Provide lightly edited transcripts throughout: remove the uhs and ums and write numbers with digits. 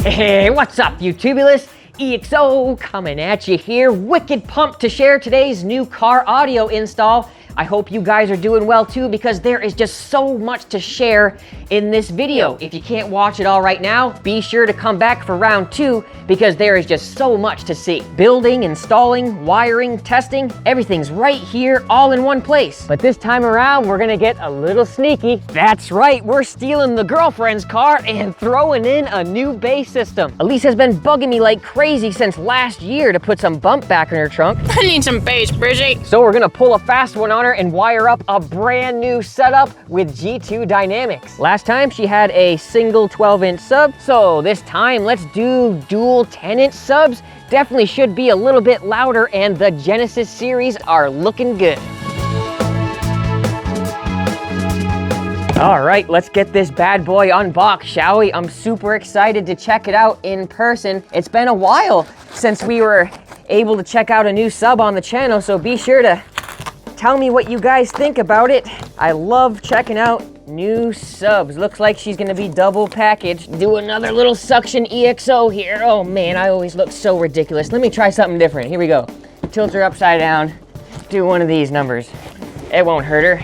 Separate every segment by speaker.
Speaker 1: Hey, what's up, YouTubulous? EXO coming at you here. Wicked pumped to share today's new car audio install. I hope you guys are doing well too, because there is just so much to share in this video. If you can't watch it all right now, be sure to come back for round 2 because there is just so much to see. Building, installing, wiring, testing, everything's right here all in one place. But this time around, we're gonna get a little sneaky. That's right, we're stealing the girlfriend's car and throwing in a new bass system. Elise has been bugging me like crazy since last year to put some bump back in her trunk.
Speaker 2: I need some bass, Bridgie.
Speaker 1: So we're gonna pull a fast one on her and wire up a brand new setup with G2 Dynamics. Last time she had a single 12-inch sub, so this time let's do dual 10-inch subs. Definitely should be a little bit louder, and the Genesys series are looking good. All right, let's get this bad boy unboxed, shall we? I'm super excited to check it out in person. It's been a while since we were able to check out a new sub on the channel, so be sure to tell me what you guys think about it. I love checking out new subs. Looks like she's gonna be double packaged. Do another little suction EXO here. Oh man, I always look so ridiculous. Let me try something different. Here we go. Tilt her upside down. Do one of these numbers. It won't hurt her.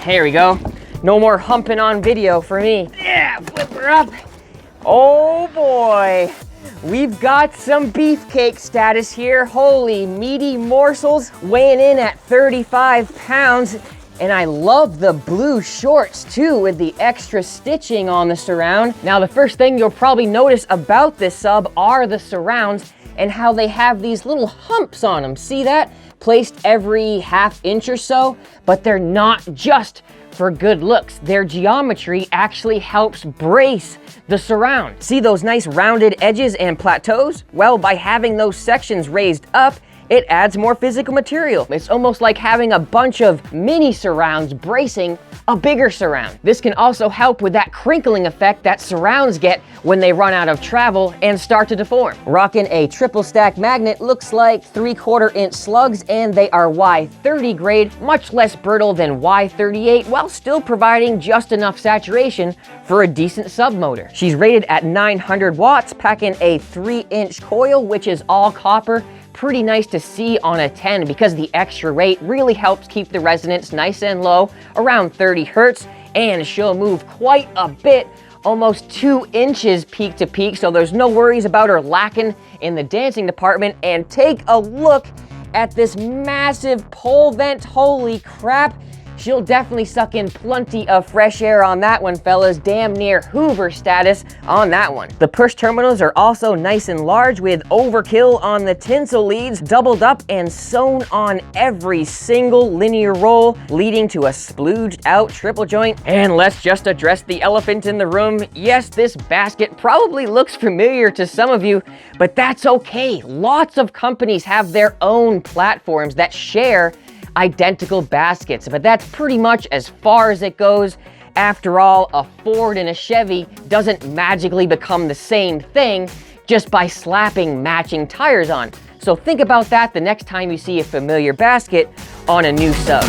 Speaker 1: Here we go. No more humping on video for me. Yeah, flip her up. Oh boy. We've got some beefcake status here. Holy meaty morsels, weighing in at 35 pounds. And I love the blue shorts too, with the extra stitching on the surround. Now, the first thing you'll probably notice about this sub are the surrounds and how they have these little humps on them. See that? Placed every ½ inch or so, but they're not just for good looks. Their geometry actually helps brace the surround. See those nice rounded edges and plateaus? Well, by having those sections raised up, it adds more physical material. It's almost like having a bunch of mini surrounds bracing a bigger surround. This can also help with that crinkling effect that surrounds get when they run out of travel and start to deform. Rocking a triple stack magnet, looks like 3/4 inch slugs, and they are Y30 grade, much less brittle than Y38, while still providing just enough saturation for a decent sub motor. She's rated at 900 watts, packing a 3-inch coil, which is all copper. Pretty nice to see on a 10 because the extra weight really helps keep the resonance nice and low, around 30 hertz, and she'll move quite a bit, almost 2 inches peak to peak, so there's no worries about her lacking in the dancing department. And take a look at this massive pole vent. Holy crap. She'll definitely suck in plenty of fresh air on that one, fellas. Damn near Hoover status on that one. The push terminals are also nice and large, with overkill on the tinsel leads, doubled up and sewn on every single linear roll, leading to a splooged out triple joint. And let's just address the elephant in the room. Yes, this basket probably looks familiar to some of you, but that's okay. Lots of companies have their own platforms that share identical baskets, but that's pretty much as far as it goes. After all, a Ford and a Chevy doesn't magically become the same thing just by slapping matching tires on. So think about that the next time you see a familiar basket on a new sub.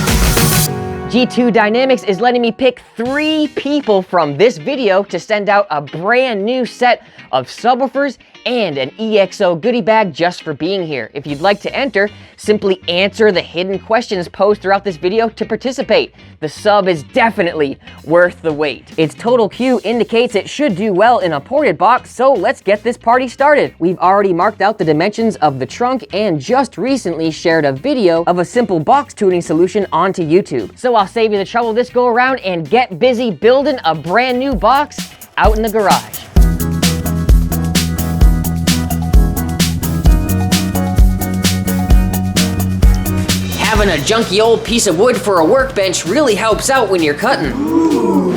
Speaker 1: G2 Dynamics is letting me pick 3 people from this video to send out a brand new set of subwoofers and an EXO goodie bag just for being here. If you'd like to enter, simply answer the hidden questions posed throughout this video to participate. The sub is definitely worth the wait. Its total Q indicates it should do well in a ported box, so let's get this party started. We've already marked out the dimensions of the trunk and just recently shared a video of a simple box tuning solution onto YouTube. So I'll save you the trouble this go around and get busy building a brand new box out in the garage. Having a junky old piece of wood for a workbench really helps out when you're cutting.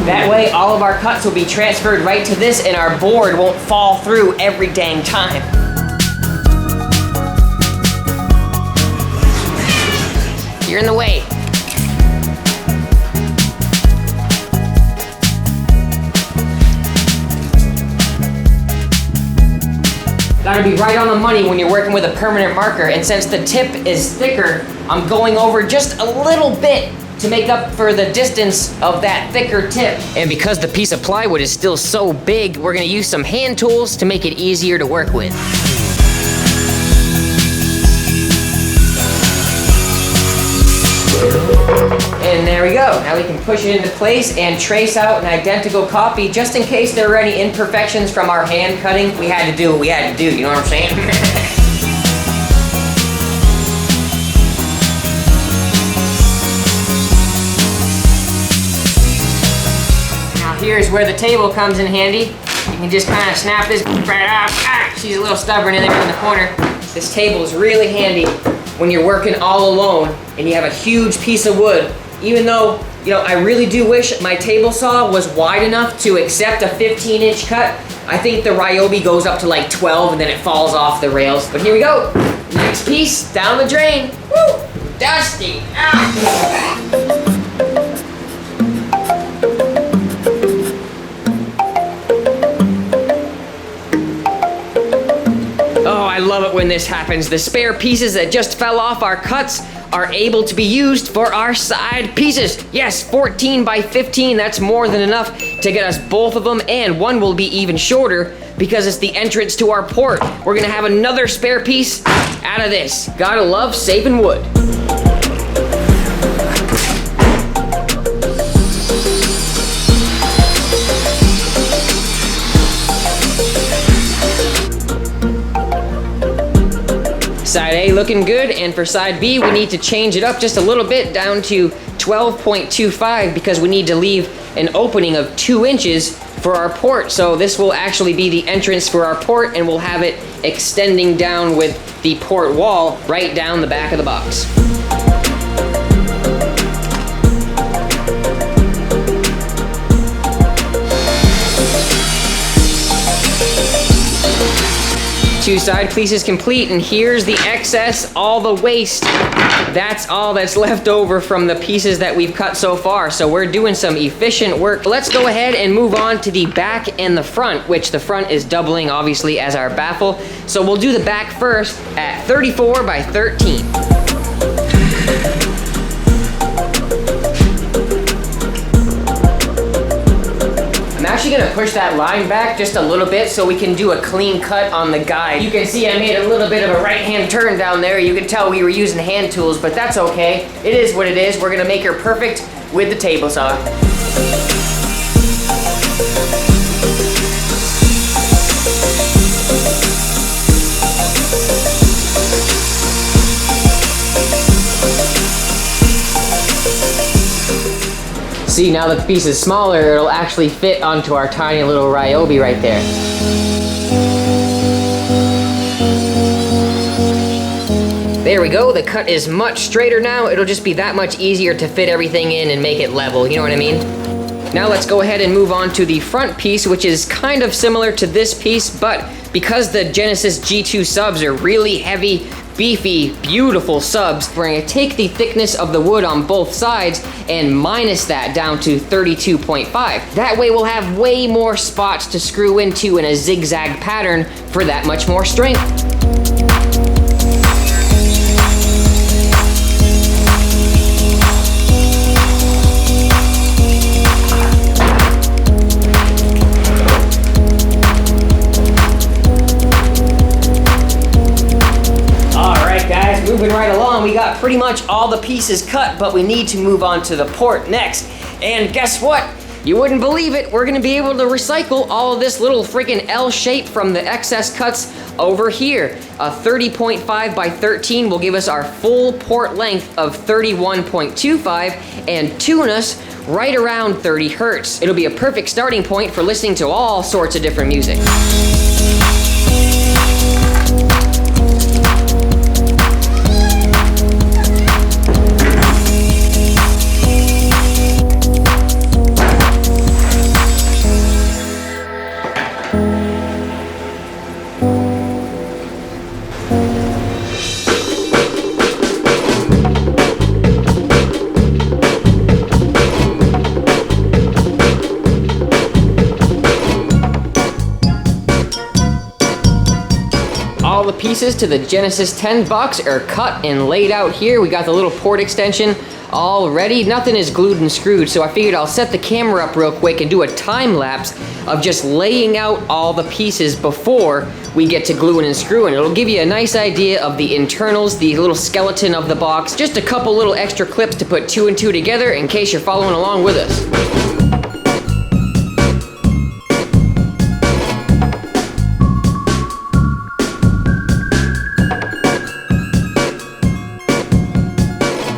Speaker 1: That way, all of our cuts will be transferred right to this and our board won't fall through every dang time. You're in the way. Gotta be right on the money when you're working with a permanent marker, and since the tip is thicker, I'm going over just a little bit to make up for the distance of that thicker tip. And because the piece of plywood is still so big, we're gonna use some hand tools to make it easier to work with. And there we go. Now we can push it into place and trace out an identical copy just in case there were any imperfections from our hand cutting. We had to do what we had to do, you know what I'm saying? Now here's where the table comes in handy. You can just kind of snap this right off. Ah, she's a little stubborn in there in the corner. This table is really handy when you're working all alone and you have a huge piece of wood. Even though, you know, I really do wish my table saw was wide enough to accept a 15-inch cut. I think the Ryobi goes up to like 12 and then it falls off the rails. But here we go. Next piece, down the drain. Woo! Dusty. Ah. Oh, I love it when this happens. The spare pieces that just fell off our cuts are able to be used for our side pieces. Yes, 14 by 15, that's more than enough to get us both of them, and one will be even shorter because it's the entrance to our port. We're gonna have another spare piece out of this. Gotta love saving wood. Side A looking good, and for side B, we need to change it up just a little bit down to 12.25 because we need to leave an opening of 2 inches for our port. So this will actually be the entrance for our port, and we'll have it extending down with the port wall right down the back of the box. Two side pieces complete, and here's the excess, all the waste. That's all that's left over from the pieces that we've cut so far. So we're doing some efficient work. Let's go ahead and move on to the back and the front, which the front is doubling obviously as our baffle. So we'll do the back first at 34 by 13. I'm actually gonna push that line back just a little bit so we can do a clean cut on the guide. You can see I made a little bit of a right-hand turn down there. You can tell we were using hand tools, but that's okay. It is what it is. We're gonna make her perfect with the table saw. See, now that the piece is smaller, it'll actually fit onto our tiny little Ryobi right there. There we go, the cut is much straighter now. It'll just be that much easier to fit everything in and make it level, you know what I mean? Now let's go ahead and move on to the front piece, which is kind of similar to this piece, but because the Genesys G2 subs are really heavy, beefy, beautiful subs, we're gonna take the thickness of the wood on both sides and minus that down to 32.5. That way we'll have way more spots to screw into in a zigzag pattern for that much more strength. Moving right along, we got pretty much all the pieces cut, but we need to move on to the port next. And guess what? You wouldn't believe it, we're gonna be able to recycle all of this little freaking L shape from the excess cuts over here. A 30.5 by 13 will give us our full port length of 31.25 and tune us right around 30 hertz. It'll be a perfect starting point for listening to all sorts of different music. pieces to the Genesys 10 box are cut and laid out here. We got the little port extension all ready. Nothing is glued and screwed, so I figured I'll set the camera up real quick and do a time lapse of just laying out all the pieces before we get to gluing and screwing. It'll give you a nice idea of the internals, the little skeleton of the box, just a couple little extra clips to put 2 and 2 together in case you're following along with us.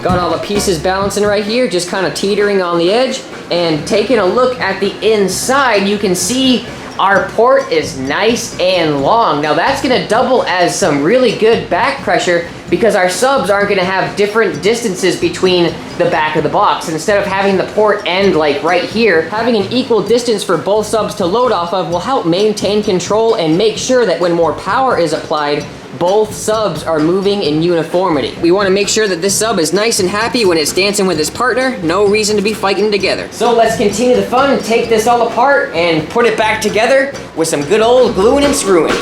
Speaker 1: Got all the pieces balancing right here, just kind of teetering on the edge. And taking a look at the inside, you can see our port is nice and long. Now that's gonna double as some really good back pressure because our subs aren't gonna have different distances between the back of the box. Instead of having the port end like right here, having an equal distance for both subs to load off of will help maintain control and make sure that when more power is applied, both subs are moving in uniformity. We want to make sure that this sub is nice and happy when it's dancing with his partner. No reason to be fighting together. So let's continue the fun and take this all apart and put it back together with some good old gluing and screwing.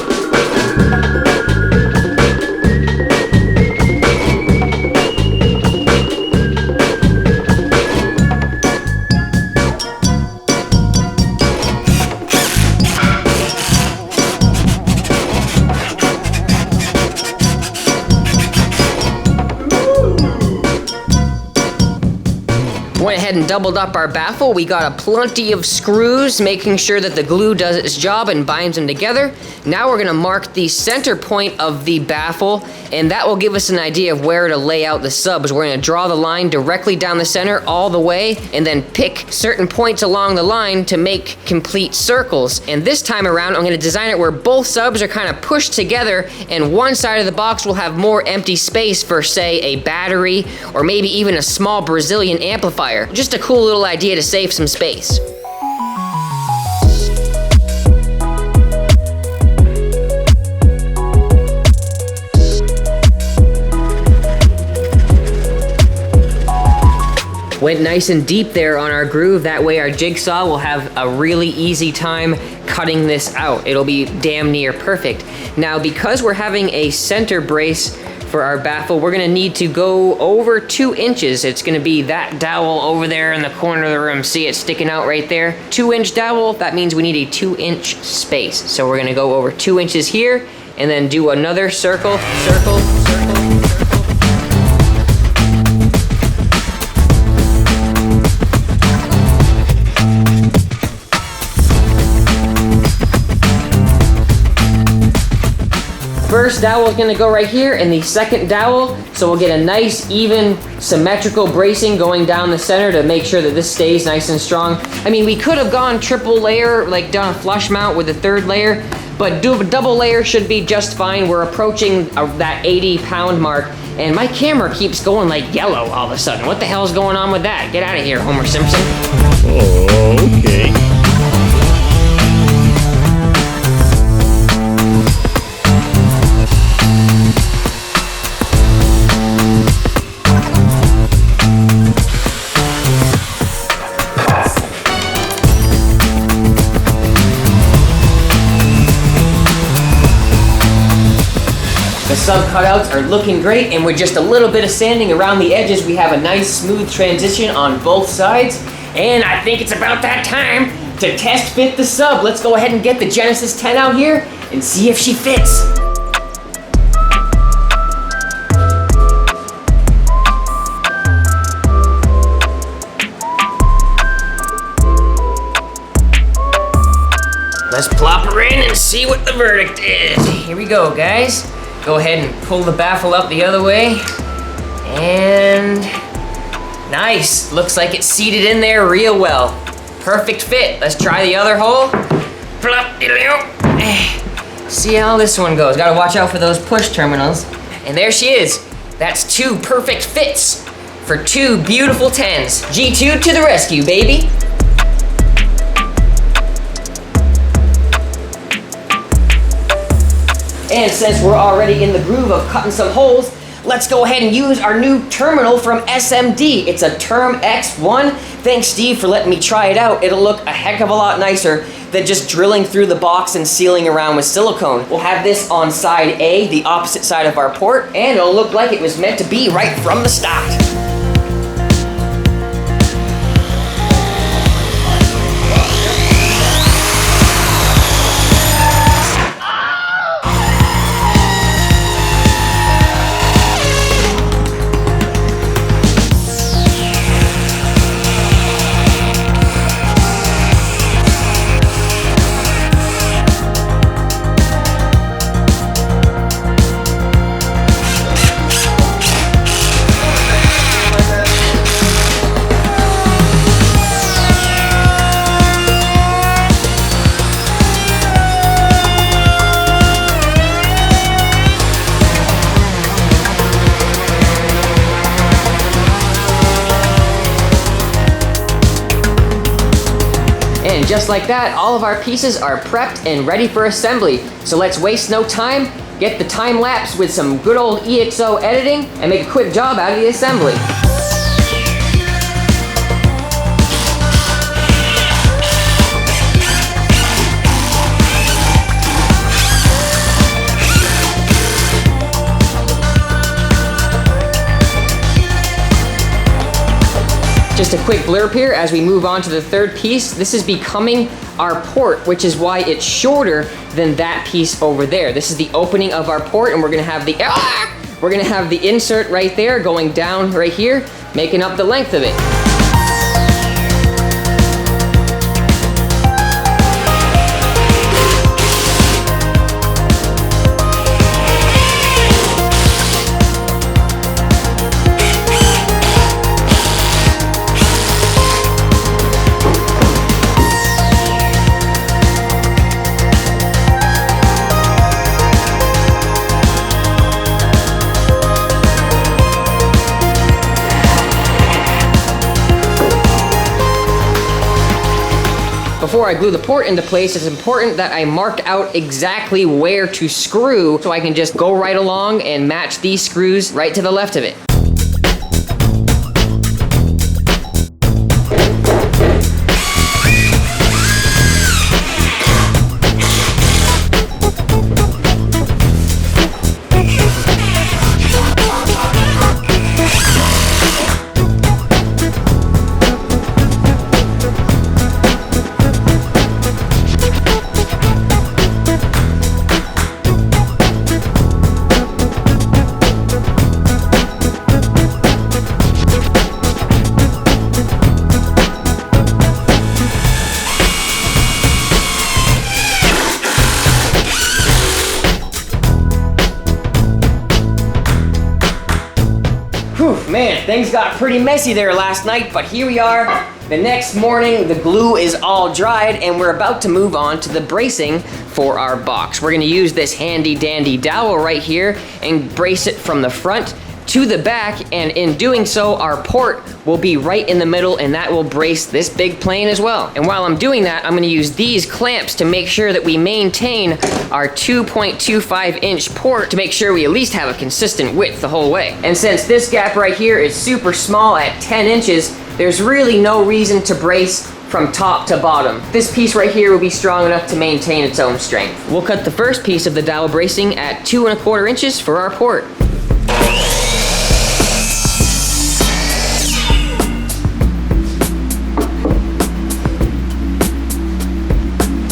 Speaker 1: Went ahead and doubled up our baffle. We got a plenty of screws, making sure that the glue does its job and binds them together. Now we're gonna mark the center point of the baffle, and that will give us an idea of where to lay out the subs. We're gonna draw the line directly down the center all the way, and then pick certain points along the line to make complete circles. And this time around, I'm gonna design it where both subs are kind of pushed together, and one side of the box will have more empty space for, say, a battery, or maybe even a small Brazilian amplifier. Just a cool little idea to save some space. Went nice and deep there on our groove. That way our jigsaw will have a really easy time cutting this out. It'll be damn near perfect. Now, because we're having a center brace for our baffle, we're gonna need to go over 2 inches. It's gonna be that dowel over there in the corner of the room. See it sticking out right there? 2-inch dowel, that means we need a 2-inch space. So we're gonna go over 2 inches here and then do another circle, circle, circle. First dowel is gonna go right here, and the second dowel, so we'll get a nice, even, symmetrical bracing going down the center to make sure that this stays nice and strong. I mean, we could have gone triple layer, like done a flush mount with the 3rd layer, but double layer should be just fine. We're approaching that 80-pound mark, and my camera keeps going like yellow all of a sudden. What the hell is going on with that? Get out of here, Homer Simpson.
Speaker 2: Oh, okay.
Speaker 1: The sub cutouts are looking great, and with just a little bit of sanding around the edges, we have a nice smooth transition on both sides. And I think it's about that time to test fit the sub. Let's go ahead and get the Genesys 10 out here and see if she fits. Let's plop her in and see what the verdict is. Here we go, guys. Go ahead and pull the baffle up the other way. And nice. Looks like it's seated in there real well. Perfect fit. Let's try the other hole. Plop. See how this one goes. Gotta watch out for those push terminals. And there she is. That's 2 perfect fits for 2 beautiful 10s. G2 to the rescue, baby. And since we're already in the groove of cutting some holes, let's go ahead and use our new terminal from SMD. It's a Term X1. Thanks, Steve, for letting me try it out. It'll look a heck of a lot nicer than just drilling through the box and sealing around with silicone. We'll have this on side A, the opposite side of our port, and it'll look like it was meant to be right from the start. And just like that, all of our pieces are prepped and ready for assembly. So let's waste no time, get the time lapse with some good old EXO editing, and make a quick job out of the assembly. Just a quick blurb here as we move on to the third piece. This is becoming our port, which is why it's shorter than that piece over there. This is the opening of our port, and we're gonna have the insert right there going down right here, making up the length of it. Before I glue the port into place, it's important that I mark out exactly where to screw so I can just go right along and match these screws right to the left of it. Man, things got pretty messy there last night, but here we are. The next morning, the glue is all dried, and we're about to move on to the bracing for our box. We're gonna use this handy dandy dowel right here and brace it from the front to the back, and in doing so, our port will be right in the middle, and that will brace this big plane as well. And while I'm doing that, I'm gonna use these clamps to make sure that we maintain our 2.25 inch port to make sure we at least have a consistent width the whole way. And since this gap right here is super small at 10 inches, there's really no reason to brace from top to bottom. This piece right here will be strong enough to maintain its own strength. We'll cut the first piece of the dowel bracing at 2.25 inches for our port.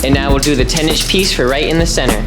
Speaker 1: And now we'll do the 10-inch piece for right in the center.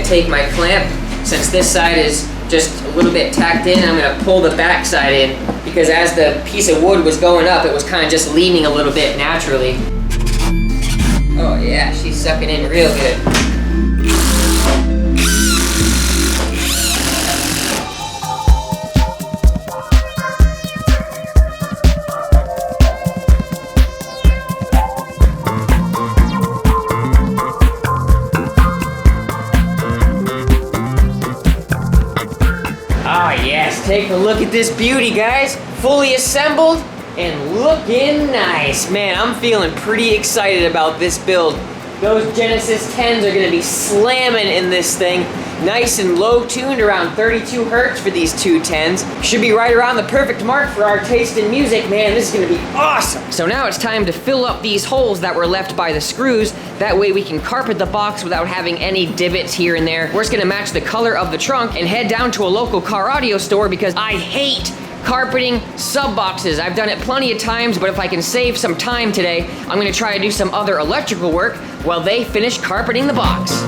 Speaker 1: take my clamp, since this side is just a little bit tacked in, I'm gonna pull the back side in, because as the piece of wood was going up, it was kind of just leaning a little bit naturally. Oh yeah, she's sucking in real good. Oh yes, take a look at this beauty, guys. Fully assembled and looking nice. Man, I'm feeling pretty excited about this build. Those Genesys 10s are gonna be slamming in this thing. Nice and low tuned, around 32 hertz for these two 10s. Should be right around the perfect mark for our taste in music. Man, this is gonna be awesome. So now it's time to fill up these holes that were left by the screws. That way we can carpet the box without having any divots here and there. We're just gonna match the color of the trunk and head down to a local car audio store, because I hate carpeting sub boxes. I've done it plenty of times, but if I can save some time today, I'm gonna try to do some other electrical work while they finish carpeting the box.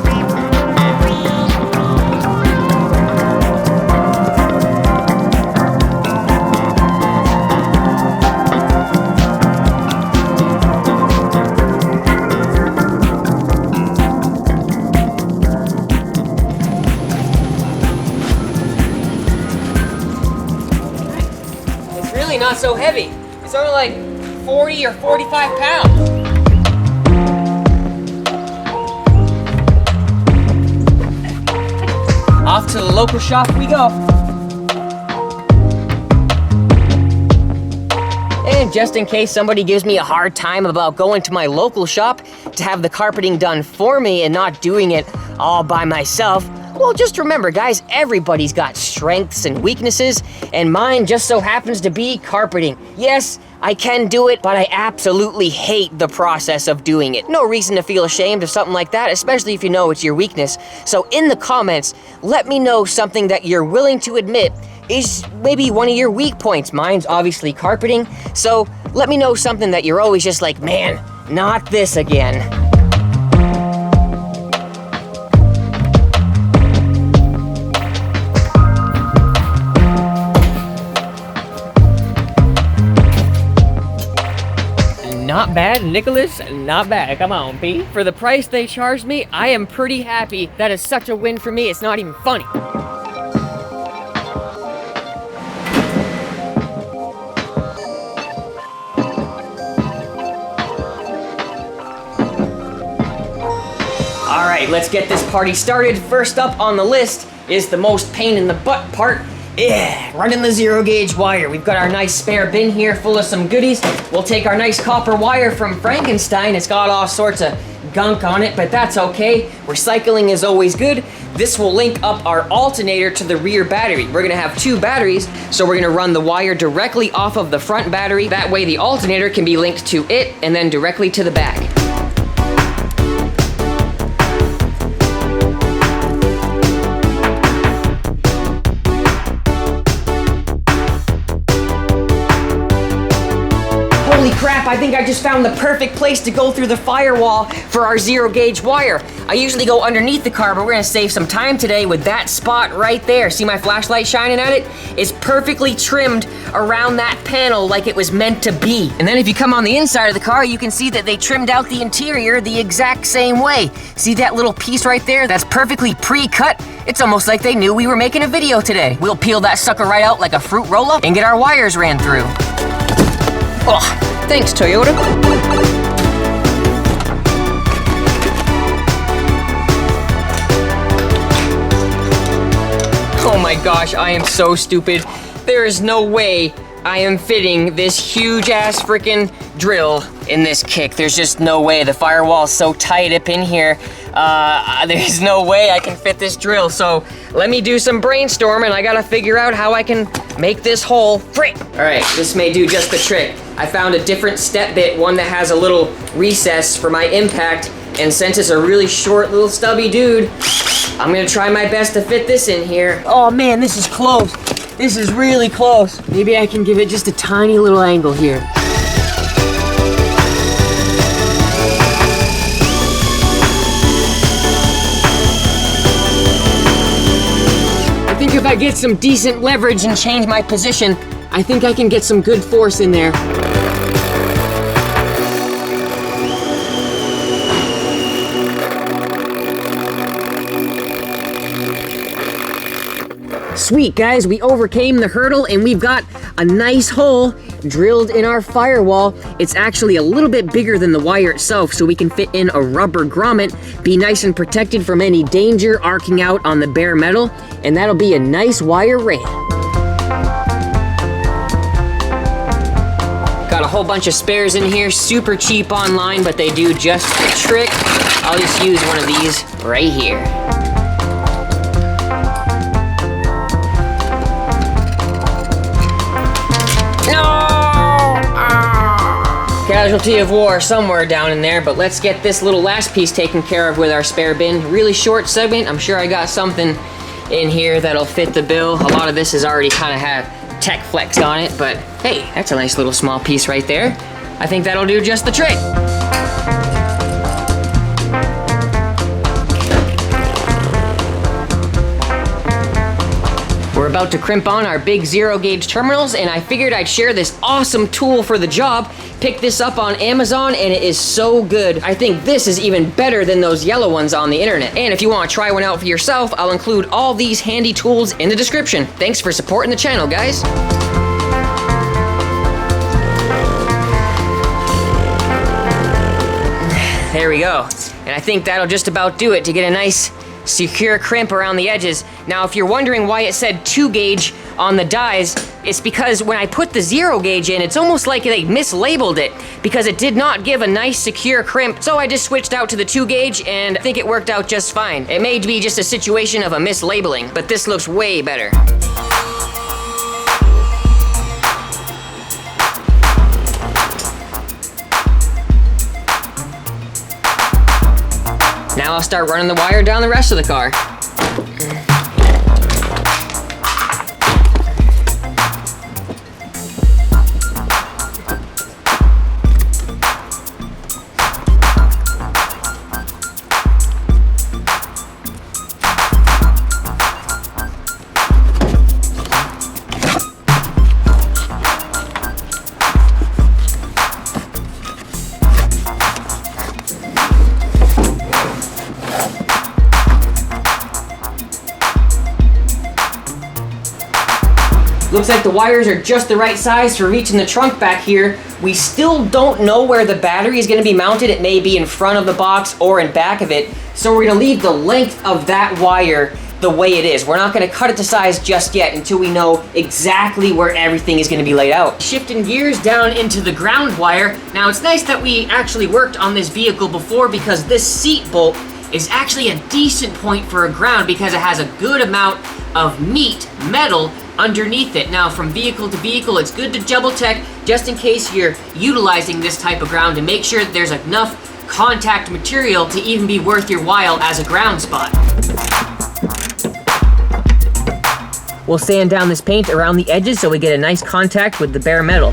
Speaker 1: Not so heavy. It's only like 40 or 45 pounds. Off to the local shop we go. And just in case somebody gives me a hard time about going to my local shop to have the carpeting done for me and not doing it all by myself, well, just remember, guys, everybody's got strengths and weaknesses, and mine just so happens to be carpeting. Yes, I can do it, but I absolutely hate the process of doing it. No reason to feel ashamed of something like that, especially if you know it's your weakness. So in the comments, let me know something that you're willing to admit is maybe one of your weak points. Mine's obviously carpeting, so let me know something that you're always just like, man, not this again. Not bad, Nicholas, not bad. Come on, P. For the price they charged me, I am pretty happy. That is such a win for me, it's not even funny. All right, let's get this party started. First up on the list is the most pain in the butt part. Yeah, running the zero gauge wire. We've got our nice spare bin here full of some goodies. We'll take our nice copper wire from Frankenstein. It's got all sorts of gunk on it, but that's okay. Recycling is always good. This will link up our alternator to the rear battery. We're gonna have two batteries, so we're gonna run the wire directly off of the front battery. That way the alternator can be linked to it and then directly to the back. Holy crap, I think I just found the perfect place to go through the firewall for our zero gauge wire. I usually go underneath the car, but we're gonna save some time today with that spot right there. See my flashlight shining at it? It's perfectly trimmed around that panel like it was meant to be. And then if you come on the inside of the car, you can see that they trimmed out the interior the exact same way. See that little piece right there? That's perfectly pre-cut. It's almost like they knew we were making a video today. We'll peel that sucker right out like a fruit roll-up and get our wires ran through. Oh, thanks, Toyota. Oh my gosh, I am so stupid. There is no way I am fitting this huge ass freaking drill in this kick. There's just no way. The firewall is so tight up in here. There's no way I can fit this drill. So let me do some brainstorming. I gotta figure out how I can make this hole fit. All right, this may do just the trick. I found a different step bit, one that has a little recess for my impact. And since it's a really short little stubby dude, I'm gonna try my best to fit this in here. Oh man, this is close. This is really close. Maybe I can give it just a tiny little angle here. think if I get some decent leverage and change my position, I think I can get some good force in there. Sweet, guys, we overcame the hurdle and we've got a nice hole drilled in our firewall. It's actually a little bit bigger than the wire itself, so we can fit in a rubber grommet, be nice and protected from any danger arcing out on the bare metal, and that'll be a nice wire ring. Got a whole bunch of spares in here, super cheap online, but they do just the trick. I'll just use one of these right here. Casualty of war somewhere down in there, but let's get this little last piece taken care of with our spare bin. Really short segment. I'm sure I got something in here that'll fit the bill. A lot of this has already kind of had tech flex on it, but hey, that's a nice little small piece right there. I think that'll do just the trick. We're about to crimp on our big zero gauge terminals, and I figured I'd share this awesome tool for the job. Picked this up on Amazon and it is so good. I think this is even better than those yellow ones on the internet. And if you want to try one out for yourself, I'll include all these handy tools in the description. Thanks for supporting the channel, guys. There we go. And I think that'll just about do it to get a nice secure crimp around the edges. Now, if you're wondering why it said 2 gauge on the dies, it's because when I put the 0 gauge in, it's almost like they mislabeled it because it did not give a nice secure crimp. So I just switched out to the 2 gauge and I think it worked out just fine. It may be just a situation of a mislabeling, but this looks way better. Now I'll start running the wire down the rest of the car. Looks like the wires are just the right size for reaching the trunk back here. We still don't know where the battery is going to be mounted. It may be in front of the box or in back of it. So we're going to leave the length of that wire the way it is. We're not going to cut it to size just yet until we know exactly where everything is going to be laid out. Shifting gears down into the ground wire. Now it's nice that we actually worked on this vehicle before because this seat bolt is actually a decent point for a ground because it has a good amount of metal underneath it. Now, from vehicle to vehicle, it's good to double check just in case you're utilizing this type of ground to make sure that there's enough contact material to even be worth your while as a ground spot. We'll sand down this paint around the edges so we get a nice contact with the bare metal.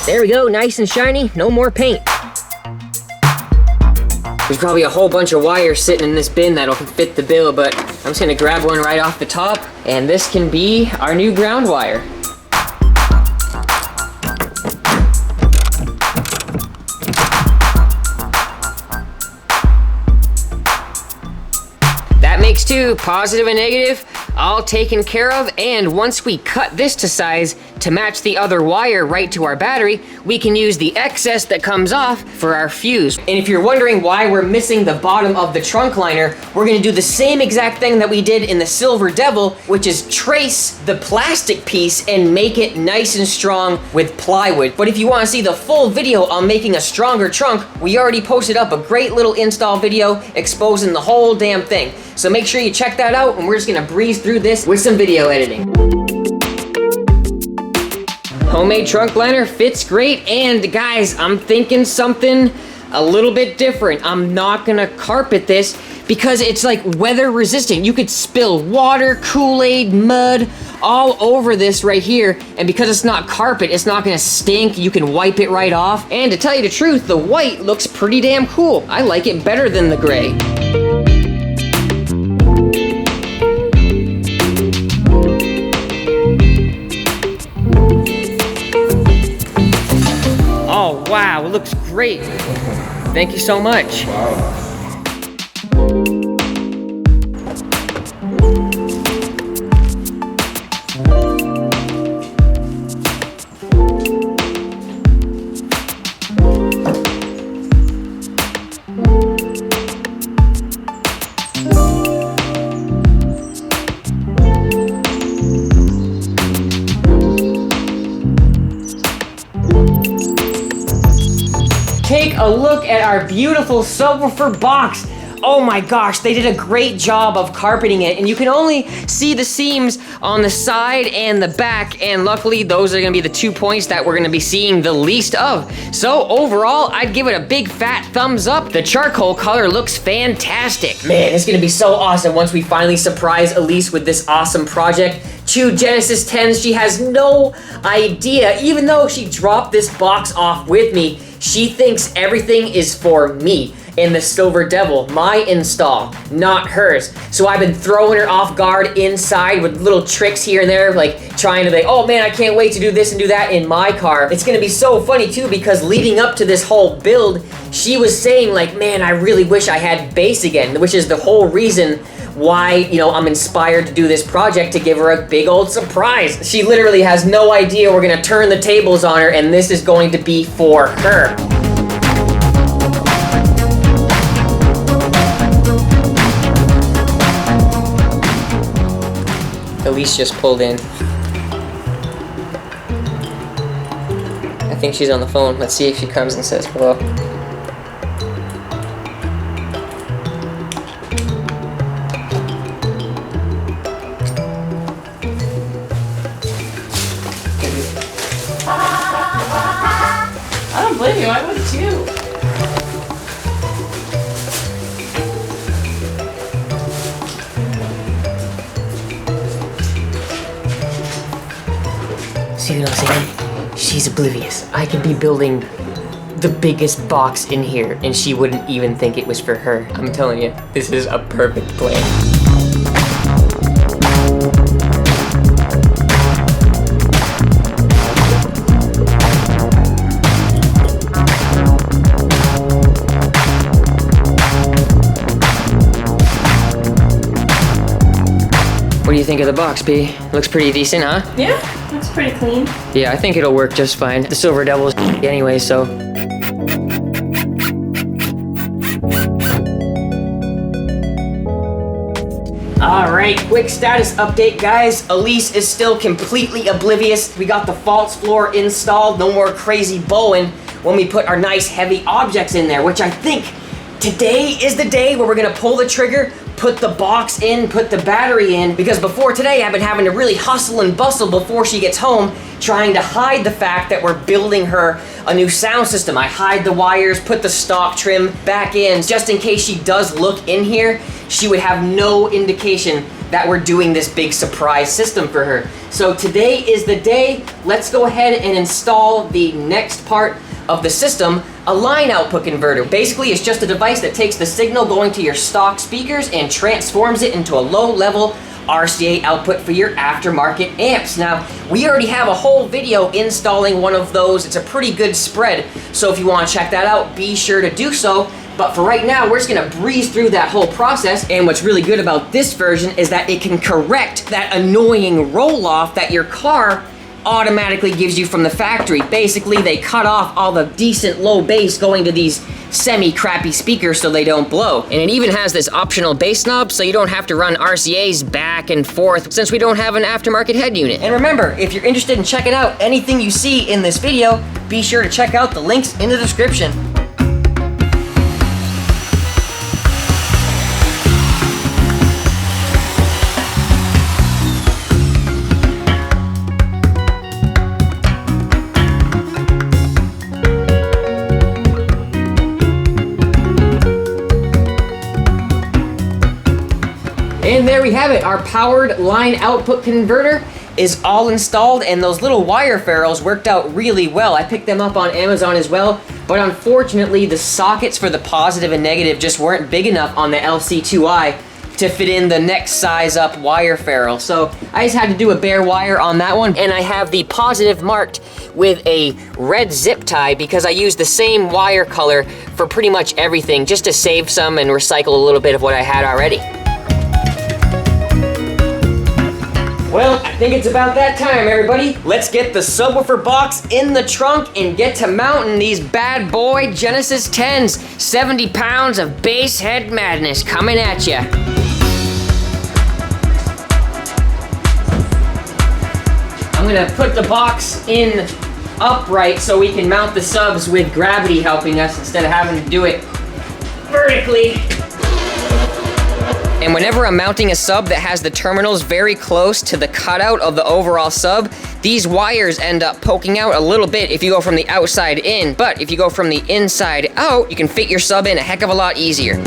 Speaker 1: There we go, nice and shiny, no more paint. There's probably a whole bunch of wires sitting in this bin that'll fit the bill, but I'm just gonna grab one right off the top, and this can be our new ground wire. That makes 2, positive and negative, all taken care of, and once we cut this to size to match the other wire right to our battery, we can use the excess that comes off for our fuse. And if you're wondering why we're missing the bottom of the trunk liner, we're gonna do the same exact thing that we did in the Silver Devil, which is trace the plastic piece and make it nice and strong with plywood. But if you wanna see the full video on making a stronger trunk, we already posted up a great little install video exposing the whole damn thing. So make sure you check that out, and we're just gonna breeze through this with some video editing. Homemade trunk liner fits great, and guys, I'm thinking something a little bit different. I'm not gonna carpet this because it's like weather resistant. You could spill water, Kool-Aid, mud, all over this right here, and because it's not carpet, it's not gonna stink. You can wipe it right off, and to tell you the truth, the white looks pretty damn cool. I like it better than the gray. great. Thank you so much. Take a look at our beautiful subwoofer box. Oh my gosh, they did a great job of carpeting it, and you can only see the seams on the side and the back, and luckily those are gonna be the 2 points that we're gonna be seeing the least of. So overall, I'd give it a big fat thumbs up. The charcoal color looks fantastic. Man, it's gonna be so awesome once we finally surprise Elise with this awesome project. 2 Genesys 10s, she has no idea, even though she dropped this box off with me, she thinks everything is for me and the Silver Devil, my install, not hers. So I've been throwing her off guard inside with little tricks here and there, like trying to oh man, I can't wait to do this and do that in my car. It's gonna be so funny too, because leading up to this whole build, she was saying like, man, I really wish I had bass again, which is the whole reason why, you know, I'm inspired to do this project, to give her a big old surprise. She literally has no idea we're gonna turn the tables on her, and this is going to be for her. Elise just pulled in. I think she's on the phone. Let's see if she comes and says hello.
Speaker 3: I don't blame you, I would too.
Speaker 1: See what I'm saying? She's oblivious. I could be building the biggest box in here and she wouldn't even think it was for her. I'm telling you, this is a perfect plan. What do you think of the box, B? Looks pretty decent, huh?
Speaker 3: Yeah, looks pretty clean.
Speaker 1: Yeah, I think it'll work just fine. The Silver Devil's anyway, so. All right, quick status update, guys. Elise is still completely oblivious. We got the false floor installed. No more crazy bowing when we put our nice heavy objects in there, which I think today is the day where we're gonna pull the trigger, put the box in, put the battery in, because before today I've been having to really hustle and bustle before she gets home, trying to hide the fact that we're building her a new sound system. I hide the wires, put the stock trim back in, just in case she does look in here, she would have no indication that we're doing this big surprise system for her. So today is the day. Let's go ahead and install the next part of the system, a line output converter. Basically, it's just a device that takes the signal going to your stock speakers and transforms it into a low-level RCA output for your aftermarket amps. Now, we already have a whole video installing one of those. It's a pretty good spread, so if you want to check that out, be sure to do so. But for right now, we're just gonna breeze through that whole process. And what's really good about this version is that it can correct that annoying roll-off that your car automatically gives you from the factory. Basically, they cut off all the decent low bass going to these semi-crappy speakers so they don't blow. And it even has this optional bass knob so you don't have to run RCAs back and forth since we don't have an aftermarket head unit. And remember, if you're interested in checking out anything you see in this video, be sure to check out the links in the description. And there we have it. Our powered line output converter is all installed, and those little wire ferrules worked out really well. I picked them up on Amazon as well, but unfortunately the sockets for the positive and negative just weren't big enough on the LC2i. to fit in the next size up wire ferrule. So I just had to do a bare wire on that one, and I have the positive marked with a red zip tie because I use the same wire color for pretty much everything, just to save some and recycle a little bit of what I had already. Well, I think it's about that time, everybody. Let's get the subwoofer box in the trunk and get to mounting these bad boy Genesys 10s. 70 pounds of bass head madness coming at ya. I'm gonna put the box in upright so we can mount the subs with gravity helping us instead of having to do it vertically. And whenever I'm mounting a sub that has the terminals very close to the cutout of the overall sub, these wires end up poking out a little bit if you go from the outside in, but if you go from the inside out, you can fit your sub in a heck of a lot easier.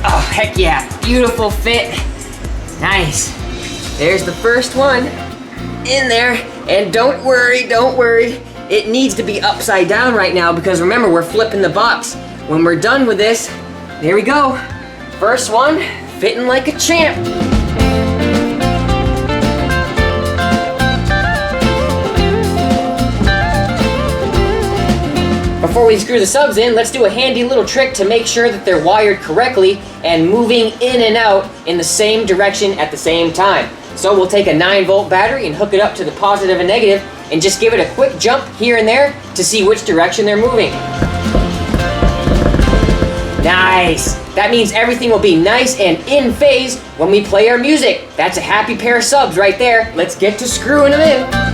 Speaker 1: Oh, heck yeah, beautiful fit. Nice. There's the first one in there, and don't worry. It needs to be upside down right now because remember, we're flipping the box. When we're done with this, there we go. First one, fitting like a champ. Before we screw the subs in, let's do a handy little trick to make sure that they're wired correctly and moving in and out in the same direction at the same time. So we'll take a 9-volt battery and hook it up to the positive and negative and just give it a quick jump here and there to see which direction they're moving. Nice! That means everything will be nice and in phase when we play our music. That's a happy pair of subs right there. Let's get to screwing them in.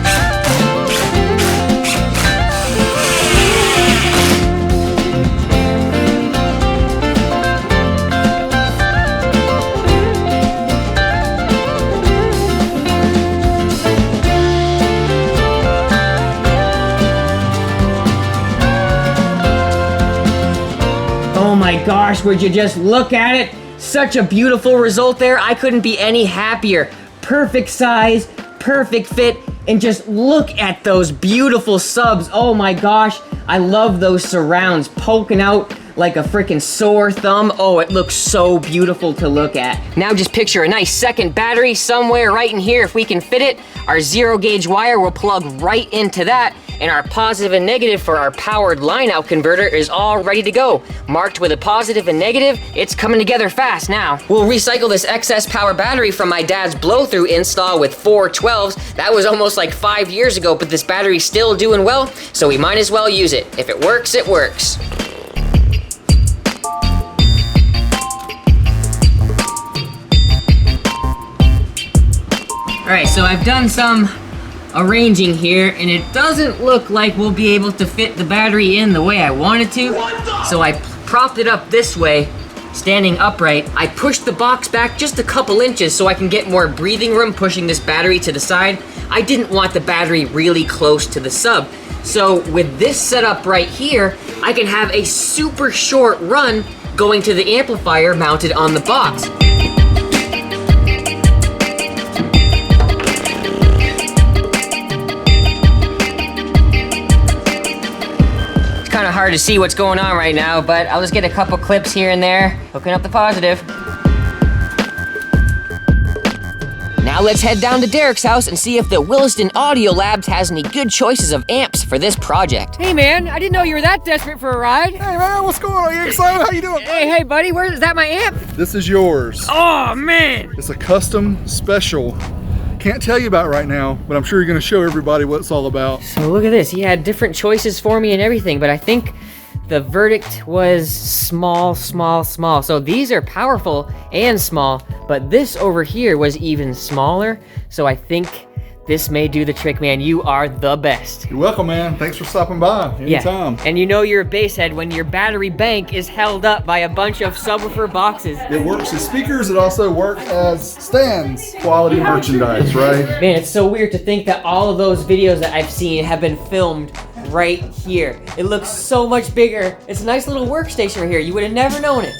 Speaker 1: Oh my gosh, would you just look at it? Such a beautiful result there. I couldn't be any happier. Perfect size, perfect fit, and just look at those beautiful subs. Oh my gosh, I love those surrounds poking out like a freaking sore thumb. Oh, it looks so beautiful to look at. Now just picture a nice second battery somewhere right in here. If we can fit it, our 0 gauge wire will plug right into that, and our positive and negative for our powered line-out converter is all ready to go. Marked with a positive and negative, it's coming together fast now. We'll recycle this excess power battery from my dad's blow-through install with 4 12s. That was almost like 5 years ago, but this battery's still doing well, so we might as well use it. If it works, it works. All right, so I've done some arranging here, and it doesn't look like we'll be able to fit the battery in the way I wanted to. So I propped it up this way, standing upright. I pushed the box back just a couple inches so I can get more breathing room pushing this battery to the side. I didn't want the battery really close to the sub. So with this setup right here, I can have a super short run going to the amplifier mounted on the box. Kind of hard to see what's going on right now, but I'll just get a couple clips here and there, hooking up the positive. Now let's head down to Derek's house and see if the Williston Audio Labs has any good choices of amps for this project. Hey man, I didn't know you were that desperate for a ride.
Speaker 4: Hey man, what's going on? Are you excited? How you doing?
Speaker 1: Hey buddy, is that my amp?
Speaker 4: This is yours.
Speaker 1: Oh man!
Speaker 4: It's a custom special. Can't tell you about right now, but I'm sure you're gonna show everybody what it's all about.
Speaker 1: So look at this, he had different choices for me and everything, but I think the verdict was small. So these are powerful and small, but this over here was even smaller. So I think this may do the trick, man. You are the best.
Speaker 4: You're welcome, man. Thanks for stopping by anytime.
Speaker 1: Yeah. And you know you're a bass head when your battery bank is held up by a bunch of subwoofer boxes.
Speaker 4: It works as speakers, it also works as stands. Quality merchandise, right?
Speaker 1: Man, it's so weird to think that all of those videos that I've seen have been filmed right here. It looks so much bigger. It's a nice little workstation right here. You would have never known it.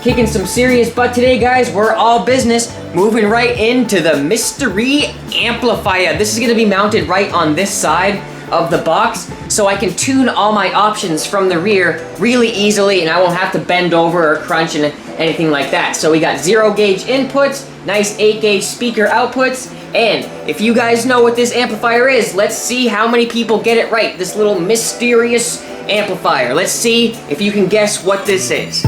Speaker 1: kicking some serious butt today, guys. We're all business. Moving right into the mystery amplifier. This is gonna be mounted right on this side of the box, so I can tune all my options from the rear really easily, and I won't have to bend over or crunch and anything like that. So we got 0 gauge inputs, nice 8 gauge speaker outputs, and if you guys know what this amplifier is, let's see how many people get it right. This little mysterious amplifier. Let's see if you can guess what this is.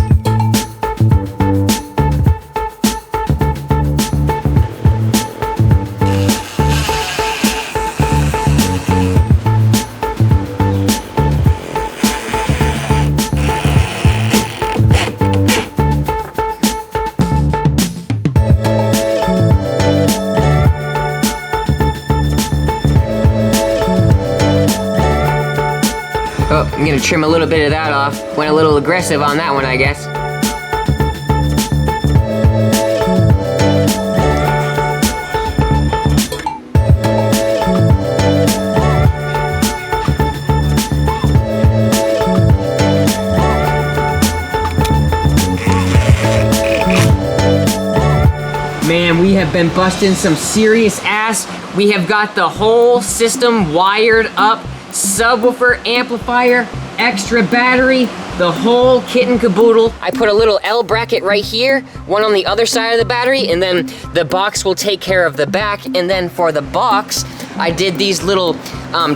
Speaker 1: Oh, I'm gonna trim a little bit of that off. Went a little aggressive on that one, I guess. Man, we have been busting some serious ass. We have got the whole system wired up. Subwoofer, amplifier, extra battery, the whole kit and caboodle. I put a little L bracket right here, one on the other side of the battery, and then the box will take care of the back. And then for the box, I did these little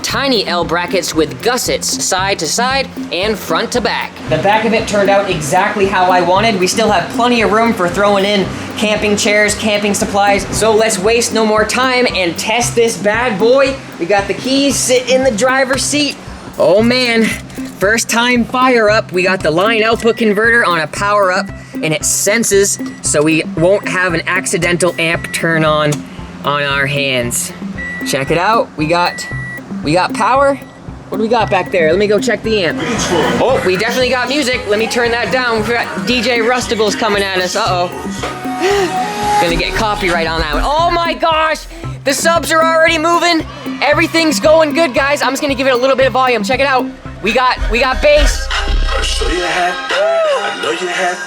Speaker 1: tiny L brackets with gussets, side to side and front to back. The back of it turned out exactly how I wanted. We still have plenty of room for throwing in camping chairs, camping supplies. So let's waste no more time and test this bad boy. We got the keys, sit in the driver's seat. Oh man, first time fire up. We got the line output converter on a power up, and it senses, so we won't have an accidental amp turn on our hands. Check it out. We got power. What do we got back there? Let me go check the amp. Oh, we definitely got music. Let me turn that down. We got DJ Rusticles coming at us. Uh-oh. Gonna get copyright on that one. Oh my gosh! The subs are already moving. Everything's going good, guys. I'm just gonna give it a little bit of volume. Check it out. We got bass.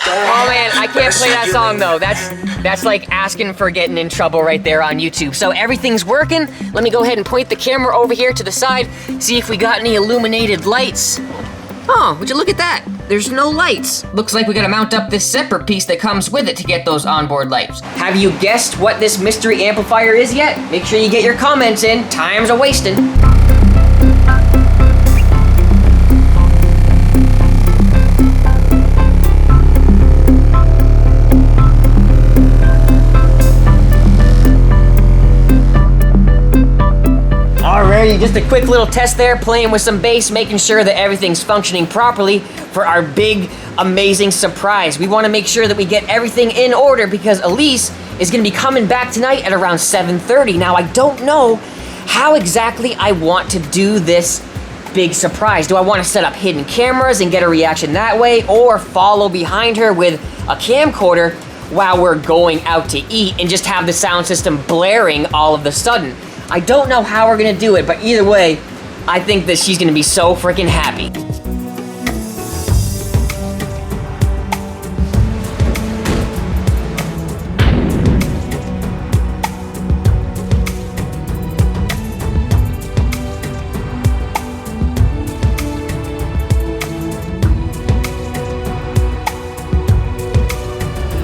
Speaker 1: Oh man, I can't play that song though. That's like asking for getting in trouble right there on YouTube. So everything's working. Let me go ahead and point the camera over here to the side, see if we got any illuminated lights. Oh, would you look at that? There's no lights. Looks like we gotta mount up this separate piece that comes with it to get those onboard lights. Have you guessed what this mystery amplifier is yet? Make sure you get your comments in. Time's a-wasting. Alrighty, just a quick little test there, playing with some bass, making sure that everything's functioning properly for our big, amazing surprise. We want to make sure that we get everything in order because Elise is going to be coming back tonight at around 7:30. Now, I don't know how exactly I want to do this big surprise. Do I want to set up hidden cameras and get a reaction that way, or follow behind her with a camcorder while we're going out to eat and just have the sound system blaring all of a sudden? I don't know how we're gonna do it, but either way, I think that she's gonna be so freaking happy.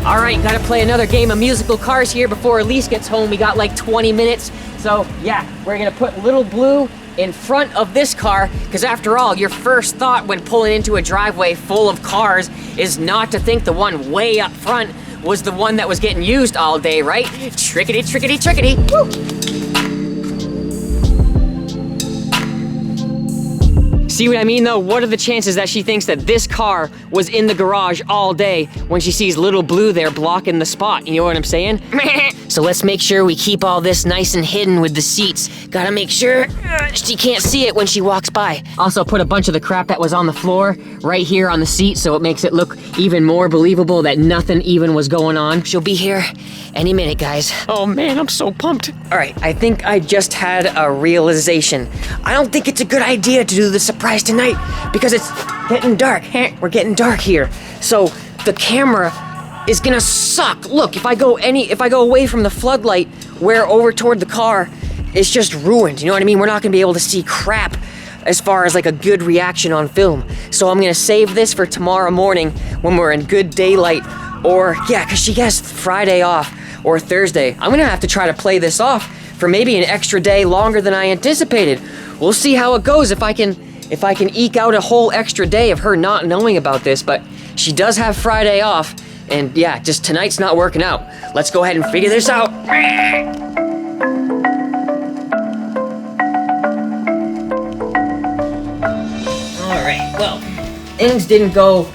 Speaker 1: All right, gotta play another game of musical cars here before Elise gets home. We got like 20 minutes. So yeah, we're gonna put Little Blue in front of this car, because after all, your first thought when pulling into a driveway full of cars is not to think the one way up front was the one that was getting used all day, right? Trickety, trickety, trickety. Woo! See what I mean though? What are the chances that she thinks that this car was in the garage all day when she sees Little Blue there blocking the spot? You know what I'm saying? So let's make sure we keep all this nice and hidden with the seats. Gotta make sure she can't see it when she walks by. Also put a bunch of the crap that was on the floor right here on the seat so it makes it look even more believable that nothing even was going on. She'll be here any minute, guys. Oh man, I'm so pumped. All right, I think I just had a realization. I don't think it's a good idea to do the surprise tonight because it's getting dark. We're getting dark here. So the camera is gonna suck. Look, if I go away from the floodlight, where over toward the car, it's just ruined. You know what I mean? We're not gonna be able to see crap as far as like a good reaction on film. So I'm gonna save this for tomorrow morning when we're in good daylight, or yeah, cause she gets Friday off or Thursday. I'm gonna have to try to play this off for maybe an extra day longer than I anticipated. We'll see how it goes if I can eke out a whole extra day of her not knowing about this, but she does have Friday off, and yeah, just tonight's not working out. Let's go ahead and figure this out. Alright, well, things didn't go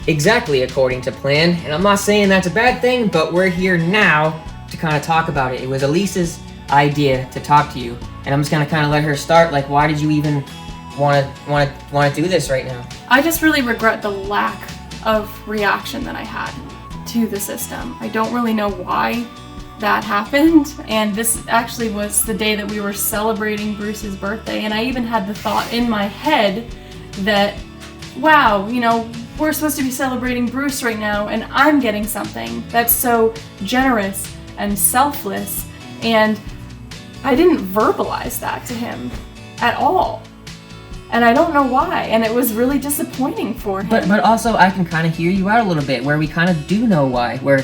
Speaker 1: exactly according to plan, and I'm not saying that's a bad thing, but we're here now to kind of talk about it. It was Elise's idea to talk to you, and I'm just gonna kind of let her start. Like, why did you even want to do this right now?
Speaker 5: I just really regret the lack of reaction that I had to the system. I don't really know why that happened, and this actually was the day that we were celebrating Bruce's birthday, and I even had the thought in my head that, wow, you know, we're supposed to be celebrating Bruce right now, and I'm getting something that's so generous and selfless, and I didn't verbalize that to him at all. And I don't know why, and it was really disappointing for him.
Speaker 1: But also, I can kind of hear you out a little bit, where we kind of do know why, where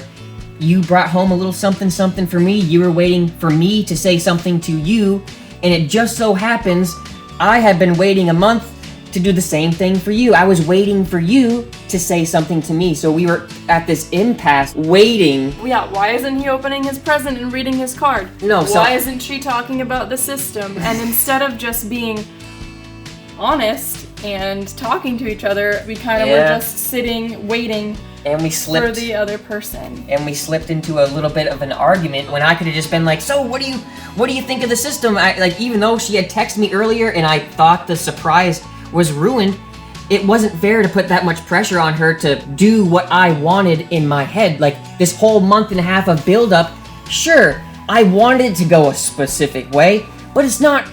Speaker 1: you brought home a little something for me, you were waiting for me to say something to you, and it just so happens I had been waiting a month to do the same thing for you. I was waiting for you to say something to me, so we were at this impasse, waiting.
Speaker 5: Yeah, why isn't he opening his present and reading his card?
Speaker 1: No, so
Speaker 5: why isn't she talking about the system? And instead of just being honest and talking to each other, we kind of were just sitting, waiting
Speaker 1: and we slipped
Speaker 5: for the other person.
Speaker 1: And we slipped into a little bit of an argument when I could have just been like, so what do you think of the system? Like, even though she had texted me earlier and I thought the surprise was ruined, it wasn't fair to put that much pressure on her to do what I wanted in my head. Like, this whole month and a half of build-up, sure, I wanted it to go a specific way, but it's not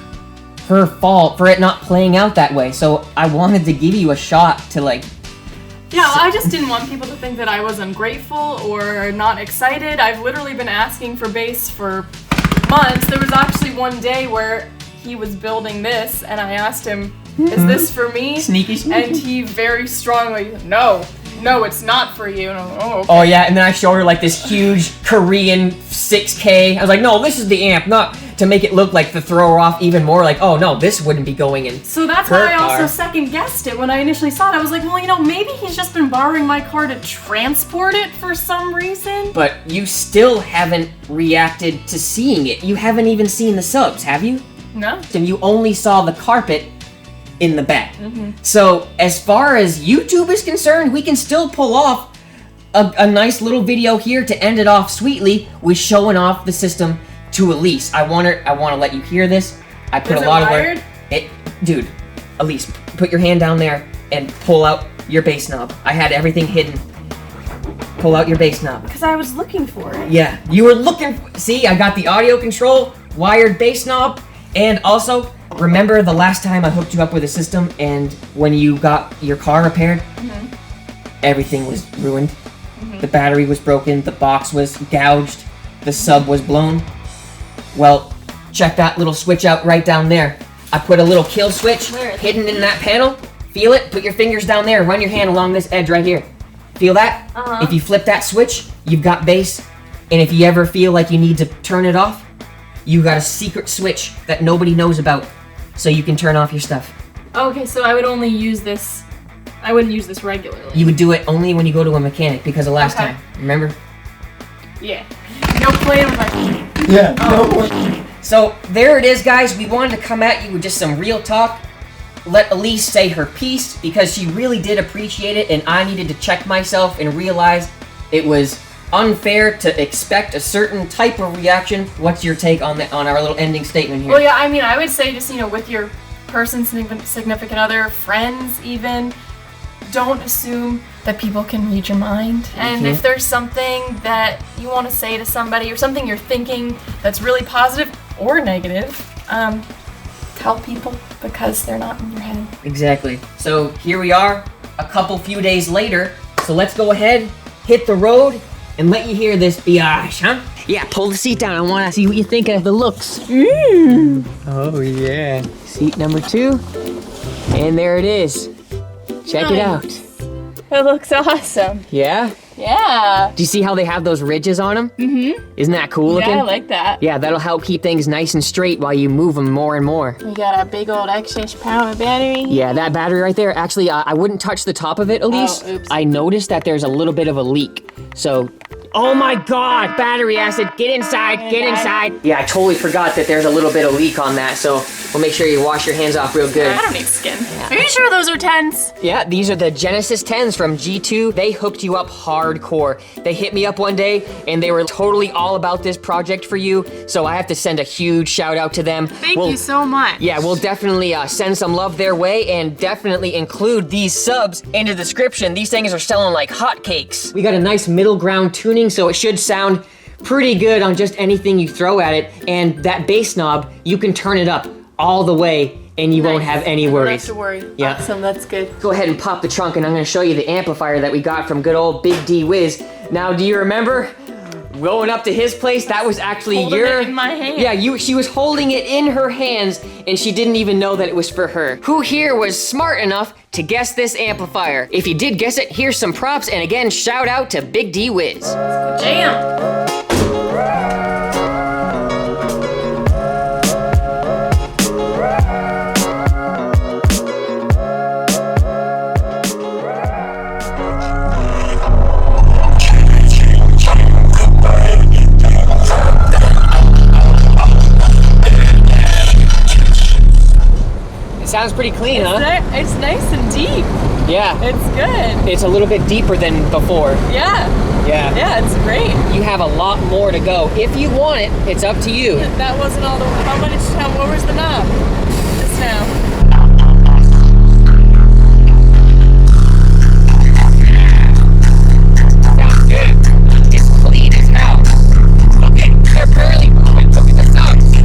Speaker 1: her fault for it not playing out that way. So I wanted to give you a shot to, like...
Speaker 5: Yeah, well, I just didn't want people to think that I was ungrateful or not excited. I've literally been asking for bass for months. There was actually one day where he was building this, and I asked him, is this for me?
Speaker 1: Sneaky.
Speaker 5: And he very strongly, no, it's not for you. And I'm, oh, okay.
Speaker 1: Oh yeah, and then I showed her like this huge Korean 6K. I was like, no, this is the amp, not to make it look like to throw her off even more. Like, oh no, this wouldn't be going in.
Speaker 5: So that's why I also second guessed it when I initially saw it. I was like, well, you know, maybe he's just been borrowing my car to transport it for some reason.
Speaker 1: But you still haven't reacted to seeing it. You haven't even seen the subs, have you?
Speaker 5: No.
Speaker 1: And you only saw the carpet in the back. So as far as YouTube is concerned, we can still pull off a nice little video here to end it off sweetly with showing off the system to Elise. I want to let you hear this. I put
Speaker 5: Is
Speaker 1: a lot of
Speaker 5: wired?
Speaker 1: Dude, Elise, put your hand down there and pull out your bass knob. I had everything hidden. Pull out your bass knob.
Speaker 5: Because I was looking for it.
Speaker 1: Yeah, you were looking. See, I got the audio control, wired bass knob, and also, remember the last time I hooked you up with a system and when you got your car repaired? Everything was ruined. The battery was broken, the box was gouged, the sub was blown. Well, check that little switch out right down there. I put a little kill switch hidden in that panel. Feel it? Put your fingers down there, run your hand along this edge right here. Feel that? If you flip that switch, you've got bass. And if you ever feel like you need to turn it off, you got a secret switch that nobody knows about, so you can turn off your stuff.
Speaker 5: Okay, so I would only use this. I wouldn't use this regularly.
Speaker 1: You would do it only when you go to a mechanic because of last time. Remember?
Speaker 5: Yeah. No playing with my.
Speaker 4: Yeah. No.
Speaker 1: So there it is, guys. We wanted to come at you with just some real talk. Let Elise say her piece because she really did appreciate it, and I needed to check myself and realize it was unfair to expect a certain type of reaction. What's your take on our little ending statement here?
Speaker 5: Well, yeah, I mean, I would say just, you know, with your person, significant other, friends even, don't assume that people can read your mind. And if there's something that you want to say to somebody or something you're thinking that's really positive or negative, tell people because they're not in your head.
Speaker 1: Exactly. So here we are, a few days later. So let's go ahead, hit the road, and let you hear this biatch, huh? Yeah, pull the seat down. I want to see what you think of the looks. Oh, yeah. Seat number 2. And there it is. Check it out.
Speaker 5: It looks awesome.
Speaker 1: Yeah?
Speaker 5: Yeah.
Speaker 1: Do you see how they have those ridges on them? Mm-hmm. Isn't that cool looking?
Speaker 5: Yeah, I like that.
Speaker 1: Yeah, that'll help keep things nice and straight while you move them more and more.
Speaker 5: We got a big old excess power battery.
Speaker 1: Yeah, that battery right there. Actually, I wouldn't touch the top of it, Elise.
Speaker 5: Oh, oops.
Speaker 1: I noticed that there's a little bit of a leak. So, oh my God, battery acid. Get inside, get inside. Yeah, I totally forgot that there's a little bit of leak on that. So we'll make sure you wash your hands off real good.
Speaker 5: I don't need skin. Are you sure those are 10s?
Speaker 1: Yeah, these are the Genesys 10s from G2. They hooked you up hardcore. They hit me up one day and they were totally all about this project for you. So I have to send a huge shout out to them.
Speaker 5: Thank you so much.
Speaker 1: Yeah, we'll definitely send some love their way and definitely include these subs in the description. These things are selling like hotcakes. We got a nice middle ground tuning, so it should sound pretty good on just anything you throw at it. And that bass knob, you can turn it up all the way and you won't have any worries.
Speaker 5: I don't have to worry.
Speaker 1: Yeah.
Speaker 5: Awesome, that's good.
Speaker 1: Go ahead and pop the trunk and I'm gonna show you the amplifier that we got from good old Big D Wiz. Now, do you remember going up to his place? That was actually
Speaker 5: Holding it in my hand.
Speaker 1: Yeah, she was holding it in her hands and she didn't even know that it was for her. Who here was smart enough to guess this amplifier? If you did guess it, here's some props, and again, shout out to Big D Wiz.
Speaker 5: Jam.
Speaker 1: Sounds pretty clean, huh?
Speaker 5: It's nice and deep.
Speaker 1: Yeah.
Speaker 5: It's good.
Speaker 1: It's a little bit deeper than before.
Speaker 5: Yeah.
Speaker 1: Yeah.
Speaker 5: Yeah, it's great.
Speaker 1: You have a lot more to go. If you want it, it's up to you.
Speaker 5: That wasn't all the. What was the knob? Just now.
Speaker 1: Sounds good. It's clean as hell. Look at, they're barely moving. Look at the subs.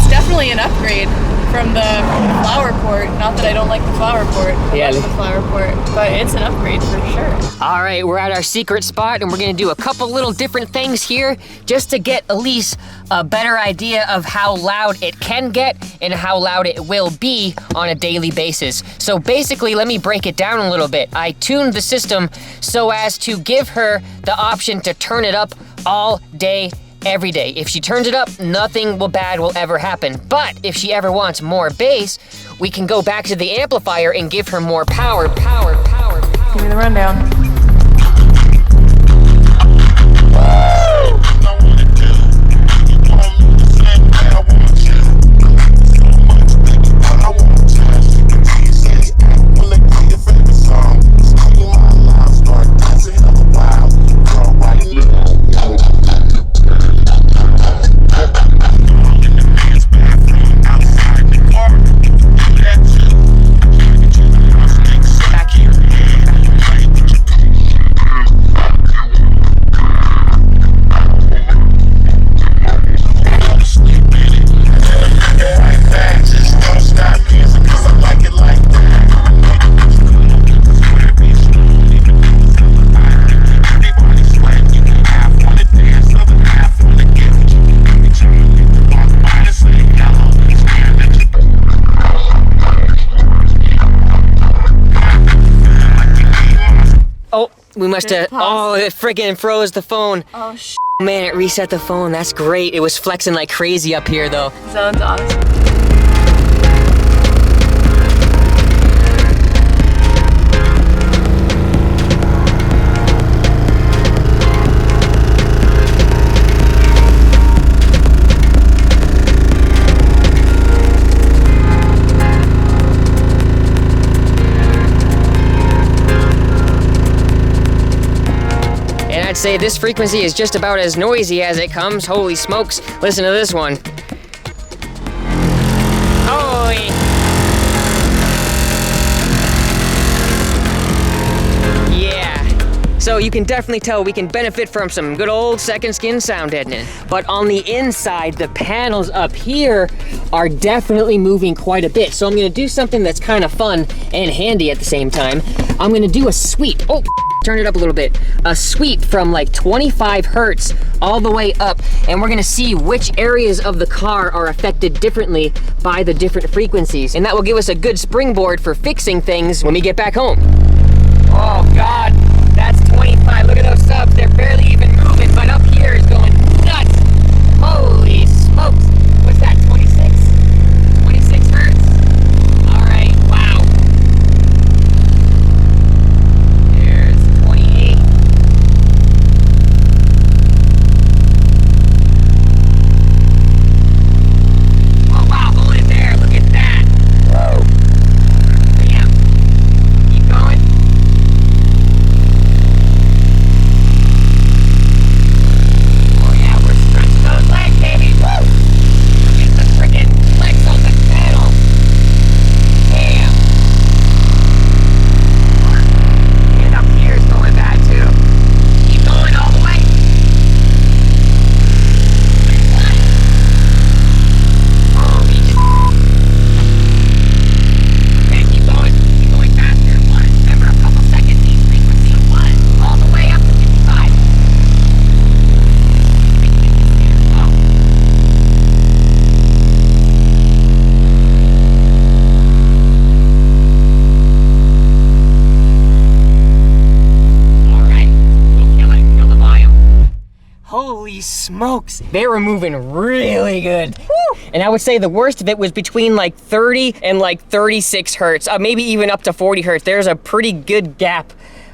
Speaker 5: Definitely an upgrade from the flower port. Not that I don't like the flower port. I love the flower port, but it's an upgrade for sure.
Speaker 1: All right, we're at our secret spot and we're gonna do a couple little different things here just to get Elise a better idea of how loud it can get and how loud it will be on a daily basis. So basically, let me break it down a little bit. I tuned the system so as to give her the option to turn it up all day, every day. If she turns it up, nothing bad will ever happen. But if she ever wants more bass, we can go back to the amplifier and give her more power.
Speaker 5: Give me the rundown.
Speaker 1: We must have, oh, it friggin' froze the phone.
Speaker 5: Oh,
Speaker 1: man, it reset the phone. That's great. It was flexing like crazy up here, though.
Speaker 5: Sounds awesome.
Speaker 1: I'd say this frequency is just about as noisy as it comes. Holy smokes, listen to this one. Holy. Yeah. So you can definitely tell we can benefit from some good old second skin sound deadening. But on the inside, the panels up here are definitely moving quite a bit. So I'm gonna do something that's kind of fun and handy at the same time. I'm gonna do a sweep. Oh, turn it up a little bit. A sweep from like 25 hertz all the way up, and we're gonna see which areas of the car are affected differently by the different frequencies. And that will give us a good springboard for fixing things when we get back home. Oh God, that's 25. Look at those subs, they're barely even moving, but up here is going nuts. Holy smokes. What's that, 26? 26 hertz? All right, wow. There's 28. Oh wow, hold it there, look at that. Whoa. Damn. Keep going. Oh yeah, we're stretching those legs, baby. Woo! Look at the freaking legs on the pedal. Damn. And up here is going bad too. Keep going all the way. Holy shit. Okay, keep going faster. One, remember a couple seconds each frequency. One, all the way up to 55. Oh. All right, we'll kill it. Kill the volume. Holy smokes, they were moving really good. Woo! And I would say the worst of it was between like 30 and like 36 hertz, maybe even up to 40 hertz. There's a pretty good gap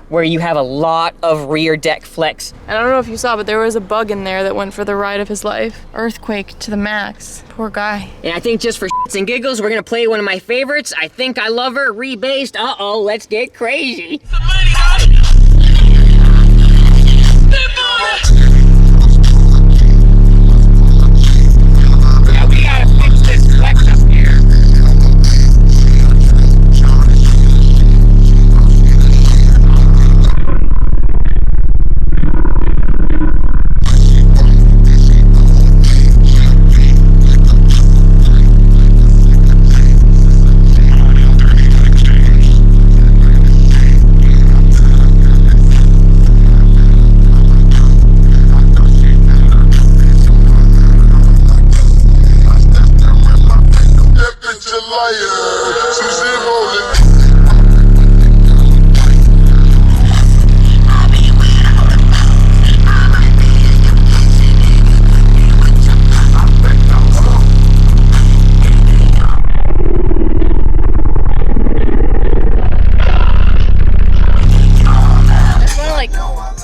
Speaker 1: where you have a lot of rear deck flex.
Speaker 5: And I don't know if you saw, but there was a bug in there that went for the ride of his life. Earthquake to the max. Poor guy.
Speaker 1: And I think just for shits and giggles, we're gonna play one of my favorites. I Think I Love Her, rebased. Uh-oh, let's get crazy. Yeah, we gotta fix this flex up here.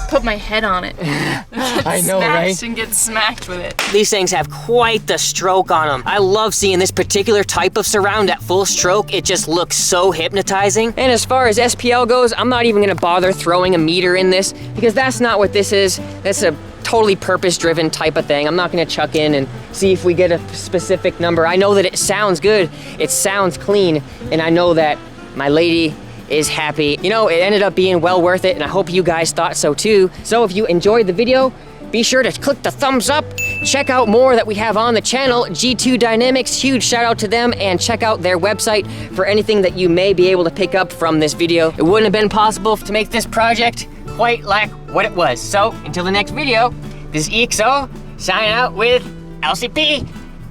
Speaker 5: Put my head on it.
Speaker 1: I know, right?
Speaker 5: And get smacked with it.
Speaker 1: These things have quite the stroke on them. I love seeing this particular type of surround at full stroke. It just looks so hypnotizing. And as far as SPL goes, I'm not even gonna bother throwing a meter in this because that's not what this is. That's a totally purpose-driven type of thing. I'm not gonna chuck in and see if we get a specific number. I know that it sounds good, it sounds clean, and I know that my lady is happy. You know, it ended up being well worth it, and I hope you guys thought so too. So if you enjoyed the video, be sure to click the thumbs up. Check out more that we have on the channel, G2 Dynamics, huge shout out to them, and check out their website for anything that you may be able to pick up from this video. It wouldn't have been possible to make this project quite like what it was. So until the next video, this is EXO signing out with LCP.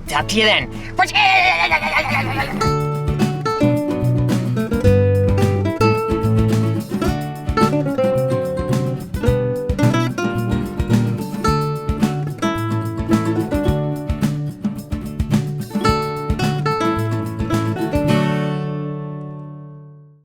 Speaker 1: Talk to you then.